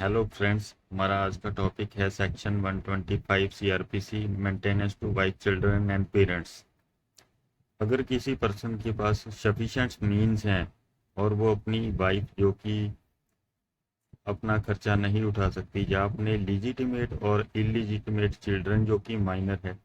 Hello friends, हमारा आज का टॉपिक है section 125 CrPC maintenance to wife children and parents. अगर किसी पर्सन के पास सफिशिएंट मीन्स हैं और वो अपनी वाइफ जो कि अपना खर्चा नहीं उठा सकती, या अपने लीजिटिमेट और इलीजिटिमेट चिल्ड्रन जो कि माइनर है,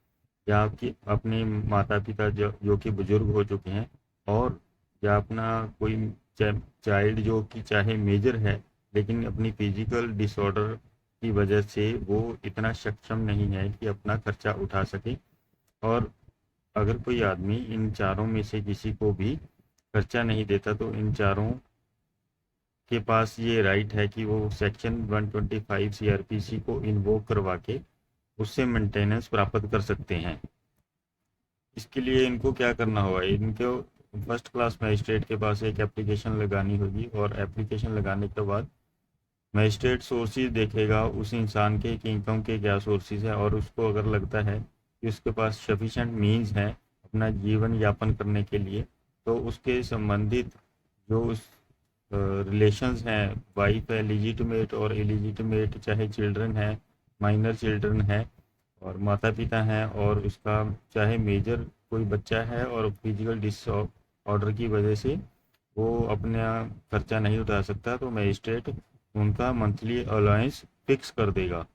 या आपकी अपने माता पिता जो कि बुजुर्ग हो चुके हैं, और या अपना कोई चाइल्ड जो कि चाहे मेजर है लेकिन अपनी फिजिकल डिसऑर्डर की वजह से वो इतना सक्षम नहीं है कि अपना खर्चा उठा सके। और अगर कोई आदमी इन चारों में से किसी को भी खर्चा नहीं देता तो इन चारों के पास ये राइट है कि वो सेक्शन 125 सीआरपीसी को इन्वोक करवा के उससे मेंटेनेंस प्राप्त कर सकते हैं। इसके लिए इनको क्या करना होगा, इनको फर्स्ट क्लास मजिस्ट्रेट के पास एक एप्लीकेशन लगानी होगी, और एप्लीकेशन लगाने के बाद मजिस्ट्रेट सोर्सेज देखेगा उस इंसान के कि इनकम के क्या सोर्सेज है, और उसको अगर लगता है कि उसके पास सफिशेंट मीन्स हैं अपना जीवन यापन करने के लिए, तो उसके संबंधित जो उस रिलेशंस हैं, वाइफ है लीजिटिमेट और इलीजिटिमेट, चाहे चिल्ड्रन है, माइनर चिल्ड्रन है और माता पिता हैं, और उसका चाहे मेजर कोई बच्चा है और फिजिकल डिसऑर्डर की वजह से वो अपना खर्चा नहीं उठा सकता, तो मजिस्ट्रेट उनका मंथली अलाउंस फिक्स कर देगा।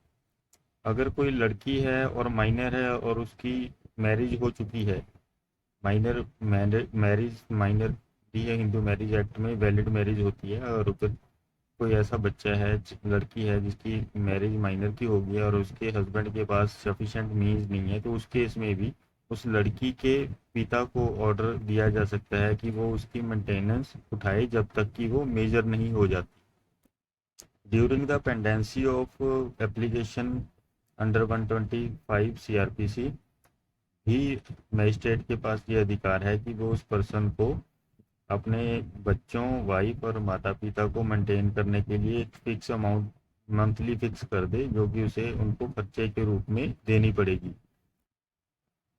अगर कोई लड़की है और माइनर है और उसकी मैरिज हो चुकी है, माइनर मैरिज माइनर भी है, हिंदू मैरिज एक्ट में वैलिड मैरिज होती है, और अगर कोई ऐसा बच्चा है, लड़की है जिसकी मैरिज माइनर की होगी है और उसके हस्बैंड के पास सफिशेंट मीन्स नहीं है, तो उस केस में भी उस लड़की के पिता को ऑर्डर दिया जा सकता है कि वो उसकी मेंटेनेंस उठाए जब तक कि वो मेजर नहीं हो जाती। During the pendency of application under 125 CrPC भी मजिस्ट्रेट के पास ये अधिकार है कि वो उस पर्सन को अपने बच्चों, वाइफ और माता पिता को मेंटेन करने के लिए एक फिक्स अमाउंट मंथली फिक्स कर दे, जो कि उसे उनको खर्चे के रूप में देनी पड़ेगी।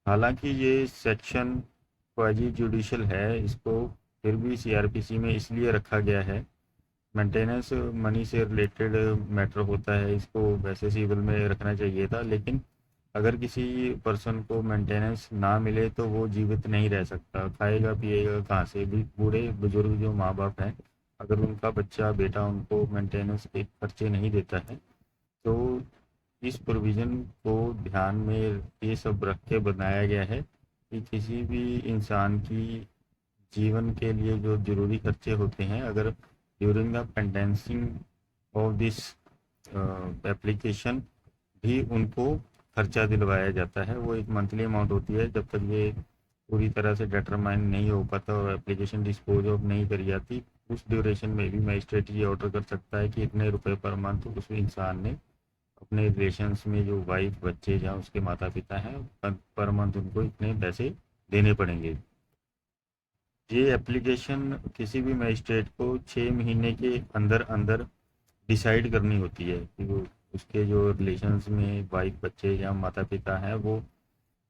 हालांकि ये सेक्शन क्वाजी जुडिशल है, इसको फिर भी सीआरपीसी में इसलिए रखा गया है, मेंटेनेंस मनी से रिलेटेड मैटर होता है, इसको वैसे सिविल में रखना चाहिए था, लेकिन अगर किसी पर्सन को मेंटेनेंस ना मिले तो वो जीवित नहीं रह सकता, खाएगा पिएगा कहाँ से भी। बूढ़े बुजुर्ग जो माँ बाप हैं, अगर उनका बच्चा बेटा उनको मेंटेनेंस के खर्चे नहीं देता है, तो इस प्रोविज़न को ध्यान में ये सब रख के बनाया गया है कि किसी भी इंसान की जीवन के लिए जो ज़रूरी खर्चे होते हैं, अगर during the pendencing of this application भी उनको खर्चा दिलवाया जाता है। वो एक मंथली अमाउंट होती है, जब तक ये पूरी तरह से डिटरमाइन नहीं हो पाता और एप्लीकेशन डिस्पोज ऑफ नहीं करी जाती, उस ड्यूरेशन में भी मजिस्ट्रेट ये ऑर्डर कर सकता है कि इतने रुपए पर मंथ उस इंसान ने अपने रिलेशंस में जो वाइफ बच्चे या उसके माता पिता हैं पर मंथ उनको इतने पैसे देने पड़ेंगे। ये एप्लीकेशन किसी भी मजिस्ट्रेट को 6 महीने के अंदर अंदर डिसाइड करनी होती है कि वो उसके जो रिलेशंस में वाइफ बच्चे या माता पिता हैं वो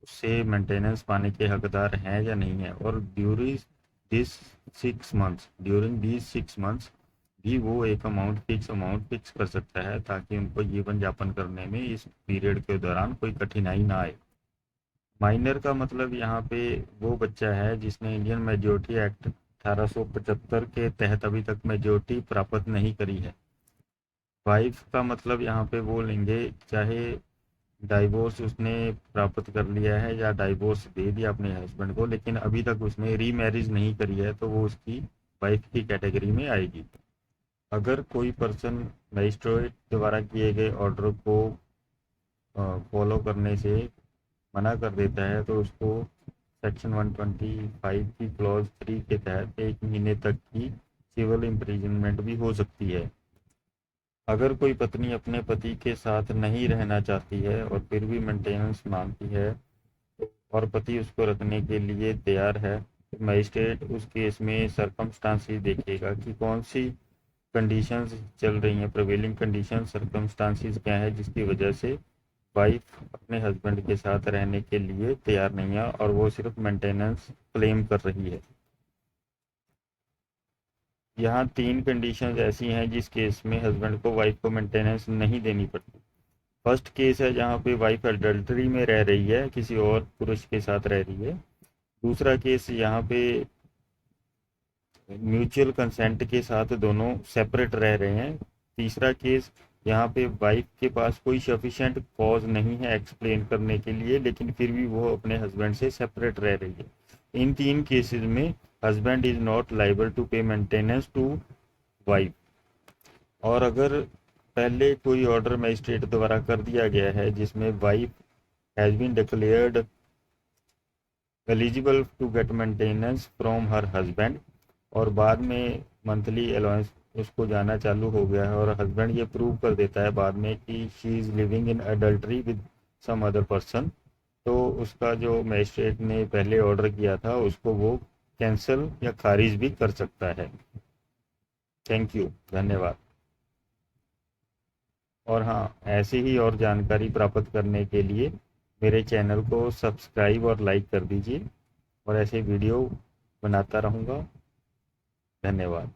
उससे मेंटेनेंस पाने के हकदार हैं या नहीं है, और this 6 months during these 6 months भी वो एक फिक्स अमाउंट फिक्स कर सकता है, ताकि उनको जीवन यापन करने में इस पीरियड के दौरान कोई कठिनाई ना आए। माइनर का मतलब यहाँ पे वो बच्चा है जिसने इंडियन मेजोरिटी एक्ट 1875 के तहत अभी तक मेजोरिटी प्राप्त नहीं करी है। वाइफ का मतलब यहाँ पे वो लेंगे चाहे डाइवोर्स उसने प्राप्त कर लिया है या डाइवोर्स दे दिया अपने हस्बैंड को, लेकिन अभी तक उसने रीमैरिज नहीं करी है, तो वो उसकी वाइफ की कैटेगरी में आएगी। अगर कोई पर्सन मजिस्ट्रेट द्वारा किए गए ऑर्डर को फॉलो करने से मना कर देता है, तो उसको सेक्शन 125 की क्लॉज 3 के तहत 1 महीने तक की सिविल इम्प्रिजनमेंट भी हो सकती है। अगर कोई पत्नी अपने पति के साथ नहीं रहना चाहती है और फिर भी मेंटेनेंस मांगती है, और पति उसको रखने के लिए तैयार है, तो मजिस्ट्रेट उस केस में सर्कमस्टांसेस देखेगा कि कौन सी कंडीशंस चल रही हैं, प्रिवेलिंग कंडीशन सर्कमस्टांसेस क्या है जिसकी वजह से वाइफ अपने हस्बैंड के साथ रहने के लिए तैयार नहीं है और वो सिर्फ मेंटेनेंस क्लेम कर रही है। यहाँ 3 कंडीशंस ऐसी हैं जिस केस में हस्बैंड को वाइफ को मेंटेनेंस नहीं देनी पड़ती। फर्स्ट केस है जहाँ पे वाइफ अडल्टरी में रह रही है, किसी और पुरुष के साथ रह रही है। दूसरा केस यहाँ पे म्यूचुअल कंसेंट के साथ दोनों सेपरेट रह रहे हैं। तीसरा केस यहाँ पे वाइफ के पास कोई सफिशिएंट कॉज नहीं है एक्सप्लेन करने के लिए, लेकिन फिर भी वो अपने हस्बैंड से सेपरेट रह रही है। इन 3 केसेस में husband is not liable to pay maintenance to wife. और अगर पहले कोई ऑर्डर मजिस्ट्रेट द्वारा कर दिया गया है जिसमें wife has been declared eligible to get maintenance from her husband, और बाद में मंथली अलाउंस उसको जाना चालू हो गया है, और हस्बैंड ये प्रूव कर देता है बाद में कि she is living in adultery with some other person, तो उसका जो मजिस्ट्रेट ने पहले ऑर्डर किया था उसको वो कैंसिल या खारिज भी कर सकता है। थैंक यू, धन्यवाद। और हाँ, ऐसी ही और जानकारी प्राप्त करने के लिए मेरे चैनल को सब्सक्राइब और लाइक कर दीजिए, और ऐसे वीडियो बनाता रहूँगा। धन्यवाद।